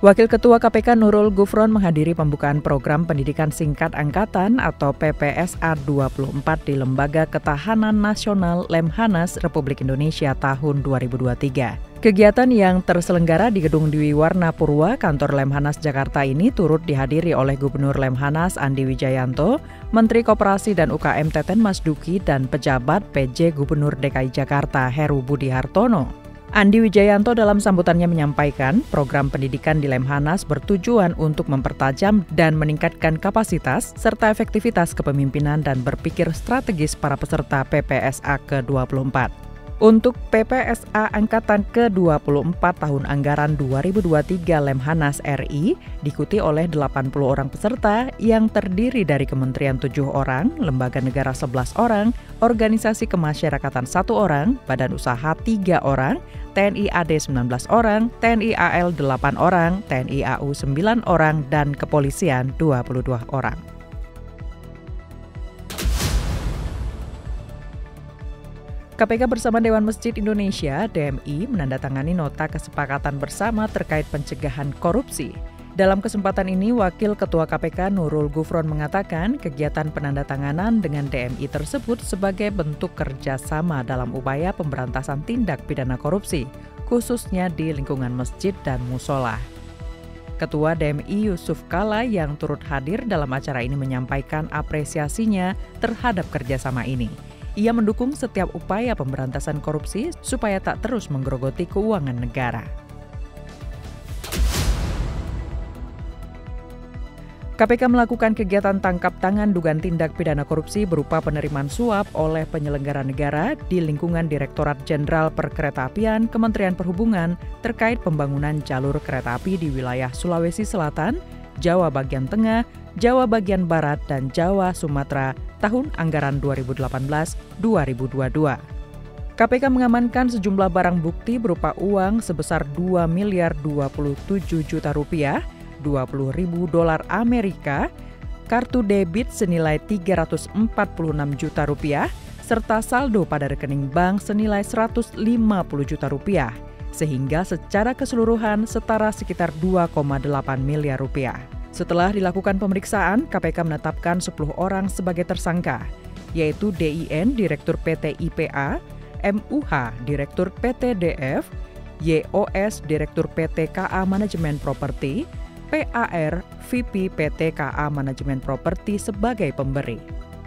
Wakil Ketua KPK Nurul Gufron menghadiri pembukaan program pendidikan singkat angkatan atau PPSA 24 di Lembaga Ketahanan Nasional Lemhanas Republik Indonesia tahun 2023. Kegiatan yang terselenggara di Gedung Dwi Warna Purwa, kantor Lemhanas Jakarta ini turut dihadiri oleh Gubernur Lemhanas Andi Wijayanto, Menteri Koperasi dan UKM Teten Mas Duki, dan pejabat PJ Gubernur DKI Jakarta Heru Budi Hartono. Andi Wijayanto dalam sambutannya menyampaikan program pendidikan di Lemhanas bertujuan untuk mempertajam dan meningkatkan kapasitas serta efektivitas kepemimpinan dan berpikir strategis para peserta PPSA ke-24. Untuk PPSA Angkatan ke-24 tahun anggaran 2023 Lemhanas RI diikuti oleh 80 orang peserta yang terdiri dari Kementerian 7 orang, Lembaga Negara 11 orang, Organisasi Kemasyarakatan 1 orang, Badan Usaha 3 orang, TNI AD 19 orang, TNI AL 8 orang, TNI AU 9 orang, dan Kepolisian 22 orang. KPK bersama Dewan Masjid Indonesia (DMI) menandatangani nota kesepakatan bersama terkait pencegahan korupsi. Dalam kesempatan ini, Wakil Ketua KPK Nurul Gufron mengatakan kegiatan penandatanganan dengan DMI tersebut sebagai bentuk kerjasama dalam upaya pemberantasan tindak pidana korupsi, khususnya di lingkungan masjid dan musola. Ketua DMI Yusuf Kala yang turut hadir dalam acara ini menyampaikan apresiasinya terhadap kerjasama ini. Ia mendukung setiap upaya pemberantasan korupsi supaya tak terus menggerogoti keuangan negara. KPK melakukan kegiatan tangkap tangan dugaan tindak pidana korupsi berupa penerimaan suap oleh penyelenggara negara di lingkungan Direktorat Jenderal Perkeretaapian Kementerian Perhubungan terkait pembangunan jalur kereta api di wilayah Sulawesi Selatan, Jawa bagian Tengah, Jawa bagian Barat, dan Jawa Sumatera tahun anggaran 2018-2022. KPK mengamankan sejumlah barang bukti berupa uang sebesar 2 miliar 27 juta rupiah, 20.000 dolar Amerika, kartu debit senilai 346 juta rupiah, serta saldo pada rekening bank senilai 150 juta rupiah, sehingga secara keseluruhan setara sekitar 2,8 miliar rupiah. Setelah dilakukan pemeriksaan, KPK menetapkan 10 orang sebagai tersangka, yaitu DIN, Direktur PT IPA, MUH, Direktur PT DF, YOS, Direktur PT KA Manajemen Properti, PAR, VP PT KA Manajemen Properti sebagai pemberi,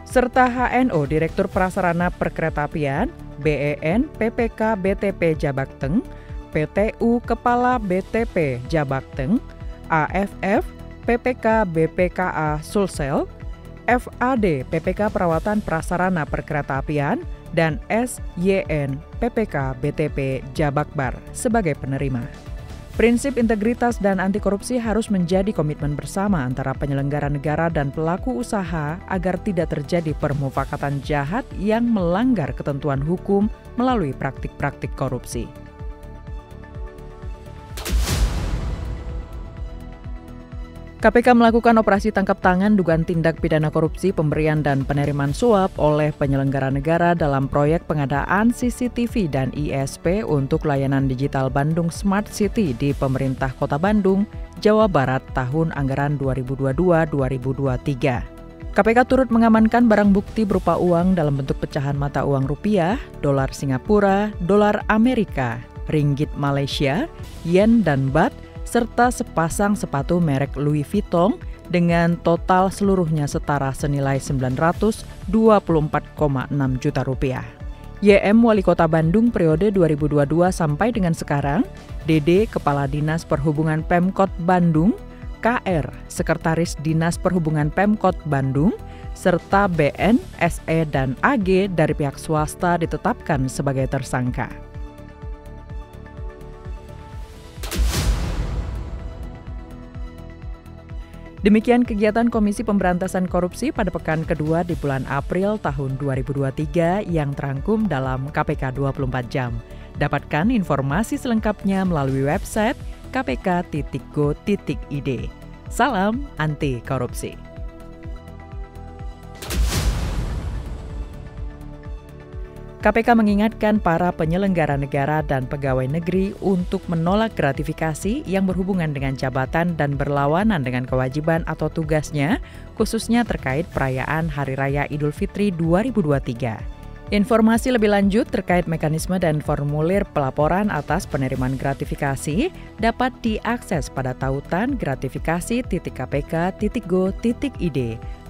serta HNO, Direktur Prasarana Perkeretaapian, BEN, PPK BTP Jabakteng, PTU Kepala BTP Jabakteng, AFF, PPK BPKA Sulsel, FAD PPK Perawatan Prasarana Perkeretaapian, dan SYN PPK BTP Jabakbar sebagai penerima. Prinsip integritas dan anti korupsi harus menjadi komitmen bersama antara penyelenggara negara dan pelaku usaha agar tidak terjadi permufakatan jahat yang melanggar ketentuan hukum melalui praktik-praktik korupsi. KPK melakukan operasi tangkap tangan dugaan tindak pidana korupsi pemberian dan penerimaan suap oleh penyelenggara negara dalam proyek pengadaan CCTV dan ISP untuk layanan digital Bandung Smart City di pemerintah Kota Bandung, Jawa Barat tahun anggaran 2022-2023. KPK turut mengamankan barang bukti berupa uang dalam bentuk pecahan mata uang rupiah, dolar Singapura, dolar Amerika, ringgit Malaysia, yen dan baht, serta sepasang sepatu merek Louis Vuitton dengan total seluruhnya setara senilai 924,6 juta rupiah. YM Wali Kota Bandung periode 2022 sampai dengan sekarang, DD Kepala Dinas Perhubungan Pemkot Bandung, KR Sekretaris Dinas Perhubungan Pemkot Bandung, serta BN, SE, dan AG dari pihak swasta ditetapkan sebagai tersangka. Demikian kegiatan Komisi Pemberantasan Korupsi pada pekan kedua di bulan April tahun 2023 yang terangkum dalam KPK 24 Jam. Dapatkan informasi selengkapnya melalui website kpk.go.id. Salam anti korupsi. KPK mengingatkan para penyelenggara negara dan pegawai negeri untuk menolak gratifikasi yang berhubungan dengan jabatan dan berlawanan dengan kewajiban atau tugasnya, khususnya terkait perayaan Hari Raya Idul Fitri 2023. Informasi lebih lanjut terkait mekanisme dan formulir pelaporan atas penerimaan gratifikasi dapat diakses pada tautan gratifikasi.kpk.go.id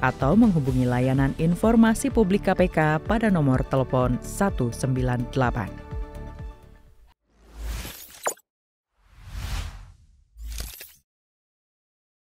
atau menghubungi layanan informasi publik KPK pada nomor telepon 198.